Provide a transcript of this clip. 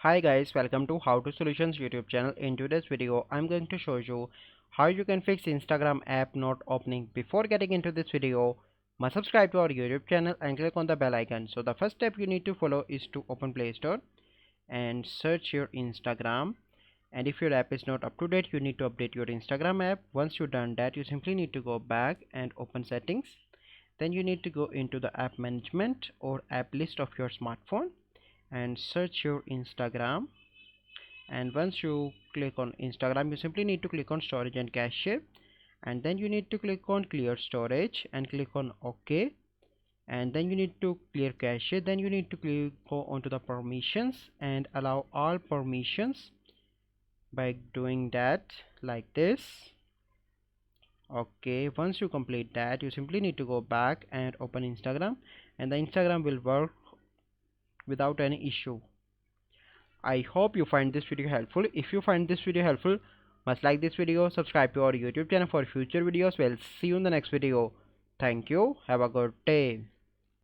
Hi guys, welcome to How to Solutions YouTube channel. In today's video, I'm going to show you how you can fix Instagram app not opening. Before getting into this video, must subscribe to our YouTube channel and click on the bell icon. So the first step you need to follow is to open Play Store and search your Instagram. And if your app is not up to date, you need to update your Instagram app. Once you've done that, you simply need to go back and open settings. Then you need to go into the app management or app list of your smartphone and search your Instagram. And once you click on Instagram, you simply need to click on storage and cache, and then you need to click on clear storage and click on OK, and then you need to clear cache. Then you need to go onto the permissions and allow all permissions by doing that like this. Okay, once you complete that, you simply need to go back and open Instagram, and the Instagram will work without any issue. I hope you find this video helpful. If you find this video helpful, must like this video, subscribe to our YouTube channel for future videos. We'll see you in the next video. Thank you. Have a good day.